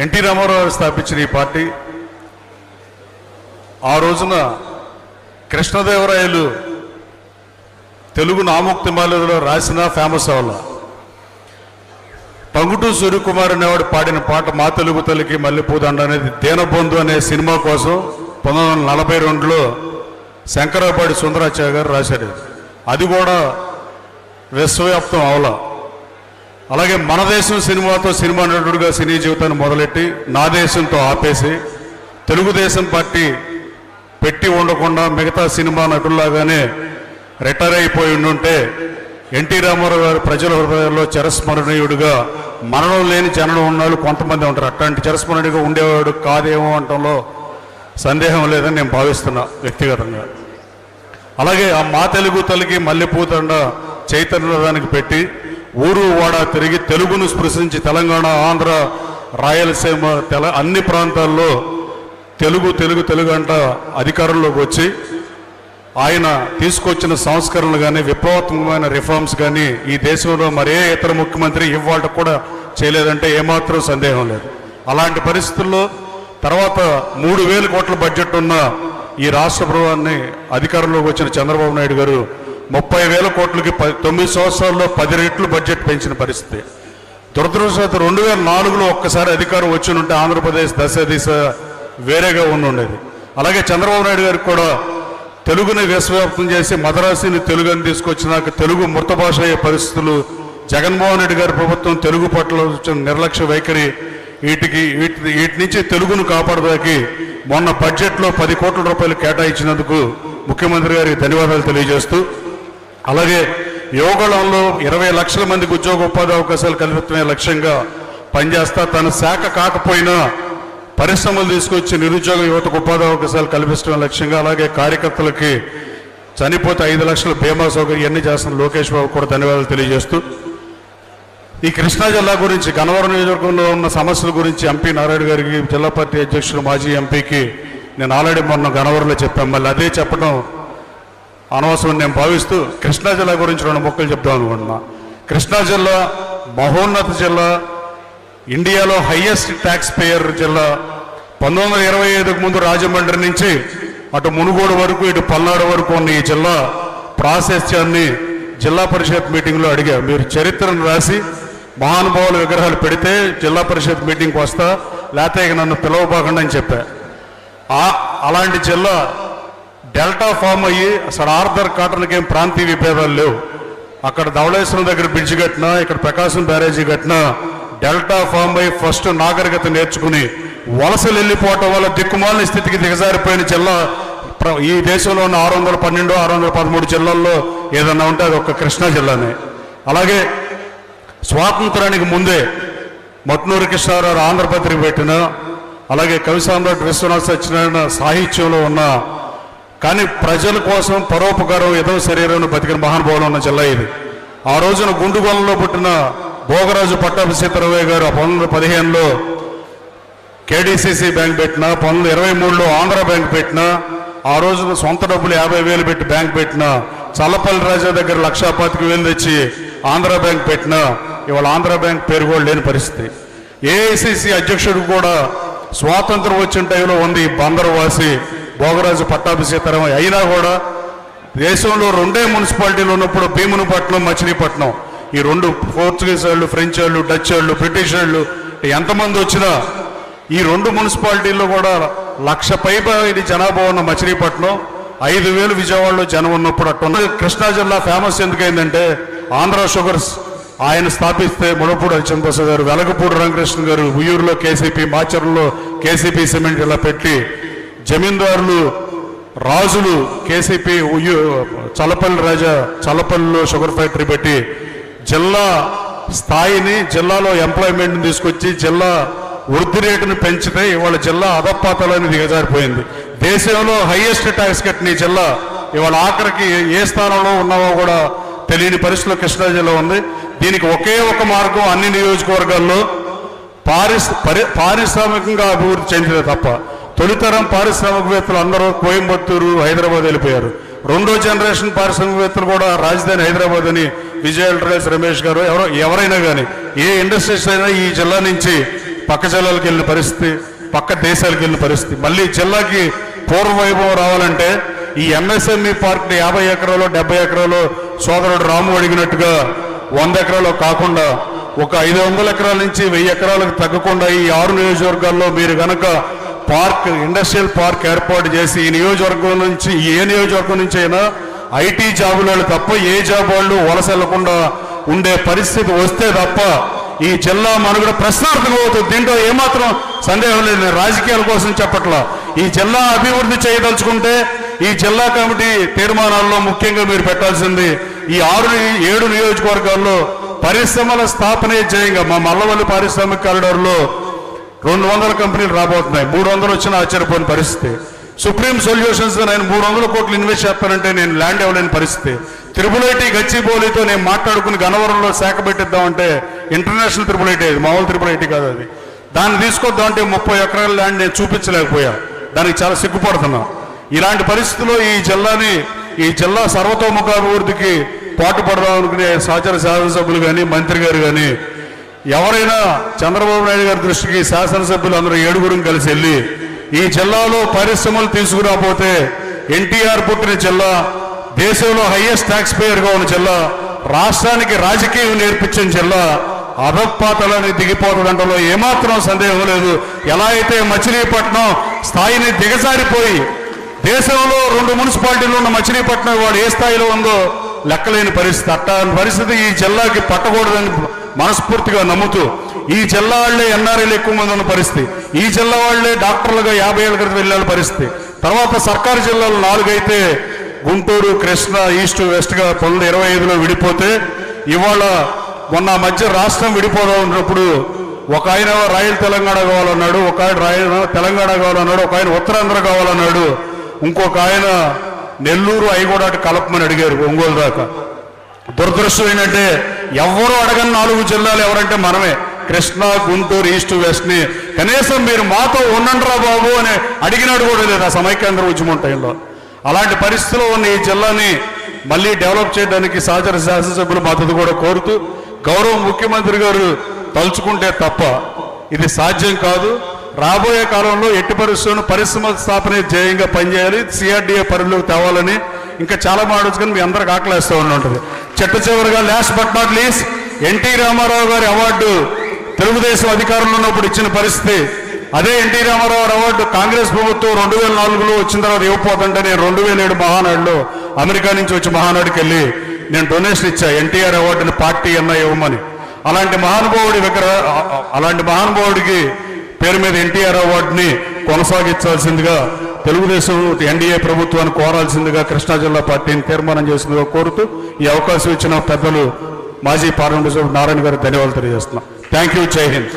NT Ramarao స్థాపించిన ఈ party ఆ రోజున కృష్ణదేవరాయలు తెలుగు నామోక్తిమాలలో రాసిన ఫేమస్ అవ్వాల. టంగుటూ సూర్యకుమార్ అనేవాడు పాడిన పాట మా తెలుగు తల్లికి మల్లెపూదండ అనేది దేనబంధు అనే సినిమా కోసం 1942లో శంకరాపాడి సుందరాచార్య గారు రాశారు. అది కూడా విశ్వవ్యాప్తం అవల. అలాగే మన దేశం సినిమాతో సినిమా నటుడుగా సినీ జీవితాన్ని మొదలెట్టి నా దేశంతో ఆపేసి తెలుగుదేశం పార్టీ పెట్టి ఉండకుండా మిగతా సినిమా నటుల్లాగానే రిటైర్ అయిపోయి ఉండుంటే ఎన్టీ రామారావు గారు ప్రజల హృదయాల్లో చిరస్మరణీయుడిగా మరణం లేని జనం ఉన్నాళ్ళు కొంతమంది ఉంటారు. అట్లాంటి చిరస్మరణీయుడిగా ఉండేవాడు కాదేమో అనటంలో సందేహం లేదని నేను భావిస్తున్నా వ్యక్తిగతంగా. అలాగే ఆ మా తెలుగు తల్లికి మల్లెపూదండ చైతన్యదానికి పెట్టి ఊరు వాడ తిరిగి తెలుగును స్పృశించి తెలంగాణ, ఆంధ్ర, రాయలసీమ అన్ని ప్రాంతాల్లో తెలుగు తెలుగు తెలుగు అంట అధికారంలోకి వచ్చి ఆయన తీసుకొచ్చిన సంస్కరణలు కానీ విప్లవాత్మకమైన రిఫార్మ్స్ కానీ ఈ దేశంలో మరే ఇతర ముఖ్యమంత్రి ఇవాళ కూడా చేయలేదంటే ఏమాత్రం సందేహం లేదు. అలాంటి పరిస్థితుల్లో తర్వాత 3,000 కోట్ల బడ్జెట్ ఉన్న ఈ రాష్ట్ర ప్రభుత్వాన్ని అధికారంలోకి వచ్చిన చంద్రబాబు నాయుడు గారు 30,000 కోట్లకి 9 సంవత్సరాల్లో 10 రెట్లు బడ్జెట్ పెంచిన పరిస్థితి. దురదృష్టవశాత్తు 2004లో ఒక్కసారి అధికారం వచ్చి ఉంటే ఆంధ్రప్రదేశ్ దశ దిశ వేరేగా ఉండేది. అలాగే చంద్రబాబు నాయుడు గారికి కూడా తెలుగుని విశ్వవ్యాప్తం చేసి మద్రాసుని తెలుగుని తీసుకొచ్చినాక తెలుగు మృత భాష అయ్యే పరిస్థితులు, జగన్మోహన్ రెడ్డి గారి ప్రభుత్వం తెలుగు పట్ల వచ్చిన నిర్లక్ష్య వైఖరి, వీటి నుంచి తెలుగును కాపాడడానికి మొన్న బడ్జెట్లో 10 కోట్ల రూపాయలు కేటాయించినందుకు ముఖ్యమంత్రి గారికి ధన్యవాదాలు తెలియజేస్తూ, అలాగే యువగళంలో 20 లక్షల మందికి ఉద్యోగ ఉపాధి అవకాశాలు కల్పించే లక్ష్యంగా పనిచేస్తా తన శాఖ కాకపోయినా పరిశ్రమలు తీసుకొచ్చి నిరుద్యోగ యువతకు ఉపాధి అవకాశాలు కల్పించడం లక్ష్యంగా, అలాగే కార్యకర్తలకి చనిపోతే 5 లక్షల బీమా సౌకర్యం ఇవన్నీ చేస్తున్న లోకేష్ బాబు కూడా ధన్యవాదాలు తెలియజేస్తూ, ఈ కృష్ణా జిల్లా గురించి గన్నవరం నియోజకవర్గంలో ఉన్న సమస్యల గురించి ఎంపీ నారాయణ గారికి, జిల్లా పార్టీ అధ్యక్షుడు మాజీ ఎంపీకి నేను ఆల్రెడీ మొన్న గన్నవరంలో చెప్పాను. మళ్ళీ అదే చెప్పడం అనవసరం నేను భావిస్తూ కృష్ణా జిల్లా గురించి 2 ముక్కలు చెప్దాం అనుకుంటున్నా. కృష్ణా జిల్లా మహోన్నత జిల్లా, ఇండియాలో హైయెస్ట్ ట్యాక్స్ పేయర్ జిల్లా. 1925కు ముందు రాజమండ్రి నుంచి అటు మునుగోడు వరకు ఇటు పల్నాడు వరకు ఉన్న ఈ జిల్లా ప్రాశస్త్యాన్ని జిల్లా పరిషత్ మీటింగ్లో అడిగా. మీరు చరిత్రను రాసి మహానుభావుల విగ్రహాలు పెడితే జిల్లా పరిషత్ మీటింగ్కి వస్తా, లేకపోతే ఇక నన్ను పిలవబాకండి అని చెప్పా. అలాంటి జిల్లా డెల్టా ఫామ్ అయ్యి అసలు ఆర్థర్ కాటన్కి ఏం ప్రాంతీయ విభేదాలు లేవు. అక్కడ ధవళేశ్వరం దగ్గర బ్రిడ్జ్ కట్టినా, ఇక్కడ ప్రకాశం బ్యారేజీ కట్టినా డెల్టా ఫామ్ అయ్యి ఫస్ట్ నాగరికత నేర్చుకుని వలసలు వెళ్ళిపోవటం వల్ల దిక్కుమాలిన స్థితికి దిగజారిపోయిన జిల్లా ఈ దేశంలో ఉన్న 612, 613 జిల్లాల్లో ఏదన్నా ఉంటే అది ఒక కృష్ణా జిల్లానే. అలాగే స్వాతంత్రానికి ముందే మట్నూరు కృష్ణారావు ఆంధ్రపత్రిక పెట్టిన, అలాగే కవి సామ్రాట్ విశ్వనాథ్ సత్యనారాయణ సాహిత్యంలో ఉన్న, కానీ ప్రజల కోసం పరోపకారం ఏదో శరీరంలో బతికిన మహానుభావులు ఉన్న జిల్లా ఇది. ఆ రోజున గుండుగొల్లలో పుట్టిన భోగరాజు పట్టాభి సీతారామయ్య గారు 1915లో కేడీసీసీ బ్యాంక్ పెట్టినా, 1923లో ఆంధ్ర బ్యాంక్ పెట్టినా, ఆ రోజున సొంత డబ్బులు 50,000 పెట్టి బ్యాంక్ పెట్టినా, చల్లపల్లి రాజా దగ్గర 1,25,000 తెచ్చి ఆంధ్ర బ్యాంక్ పెట్టినా ఇవాళ ఆంధ్ర బ్యాంక్ పేరు కూడా లేని పరిస్థితి. ఏఐసిసి అధ్యక్షుడు కూడా స్వాతంత్రం వచ్చిన టైంలో ఉంది బందరవాసి భోగరాజు పట్టాభి సీతారామయ్య. అయినా కూడా దేశంలో 2 మున్సిపాలిటీలు ఉన్నప్పుడు భీమునిపట్నం, మచిలీపట్నం, ఈ 2 పోర్చుగీస్ వాళ్ళు, ఫ్రెంచ్ వాళ్ళు, డచ్ వాళ్ళు, బ్రిటిష్ వాళ్ళు ఎంతమంది వచ్చినా ఈ 2 మున్సిపాలిటీల్లో కూడా 1,00,000 పైబడి జనాభా ఉన్న మచిలీపట్నం, 5,000 విజయవాడలో జనం ఉన్నప్పుడు అట్టు. కృష్ణా జిల్లా ఫేమస్ ఎందుకైందంటే ఆంధ్ర షుగర్స్ ఆయన స్థాపిస్తే ముడపూడి హరిచంద్రప్రసాద్ గారు, వెలగపూడి రామకృష్ణ గారు, ఉయ్యూరులో కేసీపీ, మాచర్లలో కేసీపీ సిమెంట్ ఇలా పెట్టి జమీందారులు, రాజులు కేసీపీ, చల్లపల్లి రాజా చల్లపల్లిలో షుగర్ ఫ్యాక్టరీ పెట్టి జిల్లా స్థాయిని, జిల్లాలో ఎంప్లాయ్మెంట్ని తీసుకొచ్చి జిల్లా వృద్ధి రేటును పెంచితే ఇవాళ జిల్లా అధపాతాలని దిగజారిపోయింది. దేశంలో హైయెస్ట్ ట్యాక్స్ కట్టిన ఈ జిల్లా ఇవాళ ఆఖరికి ఏ స్థానంలో ఉన్నావో కూడా తెలియని పరిస్థితిలో కృష్ణా జిల్లా ఉంది. దీనికి ఒకే ఒక మార్గం అన్ని నియోజకవర్గాల్లో పారిశ్రామికంగా అభివృద్ధి చెందితే తప్ప. తొలితరం పారిశ్రామికవేత్తలు అందరూ కోయంబత్తూరు, హైదరాబాద్ వెళ్ళిపోయారు. 2వ జనరేషన్ పారిశ్రామికవేత్తలు కూడా రాజధాని హైదరాబాద్ అని విజయ్ ట్రేస్ రమేష్ గారు ఎవరైనా కానీ ఏ ఇండస్ట్రీస్ అయినా ఈ జిల్లా నుంచి పక్క జిల్లాలకు వెళ్ళిన పరిస్థితి, పక్క దేశాలకు వెళ్ళిన పరిస్థితి. మళ్ళీ జిల్లాకి పూర్వవైభవం రావాలంటే ఈ ఎంఎస్ఎంఈ పార్క్ని 50 ఎకరాలు 70 ఎకరాలు సోదరుడు రాము అడిగినట్టుగా 100 ఎకరాలు కాకుండా ఒక 500 ఎకరాల నుంచి 1000 ఎకరాలకు తగ్గకుండా ఈ 6 నియోజకవర్గాల్లో మీరు గనక పార్క్, ఇండస్ట్రియల్ పార్క్ ఏర్పాటు చేసి ఈ నియోజకవర్గం నుంచి, ఏ నియోజకవర్గం నుంచి అయినా ఐటీ జాబులు తప్ప ఏ జాబ్ వాళ్ళు వలస వెళ్లకుండా ఉండే పరిస్థితి వస్తే తప్ప ఈ జిల్లా మనుగడ ప్రశ్నార్థకం అవుతుంది. దీంట్లో ఏమాత్రం సందేహం లేదు. నేను రాజకీయాల కోసం చెప్పట్లా. ఈ జిల్లా అభివృద్ధి చేయదలుచుకుంటే ఈ జిల్లా కమిటీ తీర్మానాల్లో ముఖ్యంగా మీరు పెట్టాల్సింది ఈ 6-7 నియోజకవర్గాల్లో పరిశ్రమల స్థాపనే ధ్యేయంగా. మా మల్లవల్లి పారిశ్రామిక కారిడార్లో 200 కంపెనీలు రాబోతున్నాయి. 300 వచ్చినా ఆశ్చర్యపోయిన పరిస్థితి. సుప్రీం సొల్యూషన్స్ నేను 300 కోట్లు ఇన్వెస్ట్ చేస్తానంటే నేను ల్యాండ్ ఇవ్వలేని పరిస్థితి. త్రిపుల్ గచ్చిబౌలితో నేను మాట్లాడుకుని గన్నవరంలో శాఖ పెట్టిద్దామంటే ఇంటర్నేషనల్ త్రిపుల్ ఐటీ, మామూలు త్రిపుల్ ఐటీ కాదు అది. దాన్ని తీసుకొద్దామంటే 30 ఎకరాల ల్యాండ్ నేను చూపించలేకపోయా. దానికి చాలా సిగ్గుపడుతున్నా. ఇలాంటి పరిస్థితుల్లో ఈ జిల్లా సర్వతోముఖాభివృద్ధికి పాటుపడదాం అనుకునే సహచర శాసనసభ్యులు కానీ, మంత్రి గారు కానీ ఎవరైనా చంద్రబాబు నాయుడు గారి దృష్టికి శాసనసభ్యులు అందరూ 7 కలిసి వెళ్ళి ఈ జిల్లాలో పరిశ్రమలు తీసుకురాపోతే ఎన్టీఆర్ పుట్టిన జిల్లా, దేశంలో హైయెస్ట్ ట్యాక్స్ పేయర్గా ఉన్న జిల్లా, రాష్ట్రానికి రాజకీయం నేర్పించిన జిల్లా అధపాతాలని దిగిపోతుందంటలో ఏమాత్రం సందేహం లేదు. ఎలా అయితే మచిలీపట్నం స్థాయిని దిగజారిపోయి దేశంలో 2 మున్సిపాలిటీలు ఉన్న మచిలీపట్నం వాడు ఏ స్థాయిలో ఉందో లెక్కలేని పరిస్థితి. అట్లాంటి పరిస్థితి ఈ జిల్లాకి పట్టకూడదని మనస్ఫూర్తిగా నమ్ముతూ ఈ జిల్లా వాళ్లే ఎన్ఆర్ఐలు ఎక్కువ మంది ఉన్న పరిస్థితి, ఈ జిల్లా వాళ్లే డాక్టర్లుగా 50 ఏళ్ల క్రితం వెళ్ళే పరిస్థితి. తర్వాత సర్కారు జిల్లాలు 4 అయితే గుంటూరు, కృష్ణా, ఈస్ట్, వెస్ట్గా 2025లో విడిపోతే ఇవాళ మొన్న మధ్య రాష్ట్రం విడిపోదా ఉన్నప్పుడు ఒక ఆయన రాయల్ తెలంగాణ కావాలన్నాడు, ఒక ఆయన రాయల్ తెలంగాణ కావాలన్నాడు, ఒక ఆయన ఉత్తరాంధ్ర కావాలన్నాడు, ఇంకొక ఆయన నెల్లూరు ఐగోడాటి కలపమని అడిగారు ఒంగోలు దాకా. దురదృష్టం ఏంటంటే ఎవరు అడగని 4 జిల్లాలు ఎవరంటే మనమే. కృష్ణా, గుంటూరు, ఈస్ట్, వెస్ట్ని కనీసం మీరు మాతో ఉండండిరా బాబు అని అడిగినాడు కూడా లేదు ఆ సమైక్యాంధ్ర ఉద్యమం టైంలో. అలాంటి పరిస్థితిలో ఉన్న ఈ జిల్లాని మళ్ళీ డెవలప్ చేయడానికి సహచర శాసనసభ్యుల మద్దతు కూడా కోరుతూ, గౌరవ ముఖ్యమంత్రి గారు తలుచుకుంటే తప్ప ఇది సాధ్యం కాదు. రాబోయే కాలంలో ఎట్టి పరిశ్రమ స్థాపన ధ్యేయంగా పనిచేయాలి, సిఆర్డీఏ పరిధిలోకి తేవాలని ఇంకా చాలా మాట్లాడచ్చు, కానీ మీ అందరికి ఆకలేస్తూ ఉంటుంది. చివరిగా last but not least, NT Rama Rao గారి అవార్డు తెలుగుదేశం అధికారంలో ఉన్నప్పుడు ఇచ్చిన పరిస్థితి. అదే ఎన్టీ రామారావు అవార్డు కాంగ్రెస్ ప్రభుత్వం 2004లో వచ్చిన తర్వాత ఇవ్వకపోతుంటే నేను 2007 మహానాడులో అమెరికా నుంచి వచ్చి మహానాడుకి వెళ్ళి నేను డొనేషన్ ఇచ్చా ఎన్టీఆర్ అవార్డుని పార్టీ అన్న ఇవ్వమని. అలాంటి మహానుభావుడికి పేరు మీద ఎన్టీఆర్ అవార్డుని కొనసాగించాల్సిందిగా తెలుగుదేశం ఎన్డీఏ ప్రభుత్వాన్ని కోరాల్సిందిగా కృష్ణా జిల్లా పార్టీని తీర్మానం చేసిందిగా కోరుతూ ఈ అవకాశం ఇచ్చిన పెద్దలు మాజీ పార్లమెంట్ సభ్యులు నారాయణ గారికి ధన్యవాదాలు తెలియజేస్తున్నాం. Thank you. జై హింద్.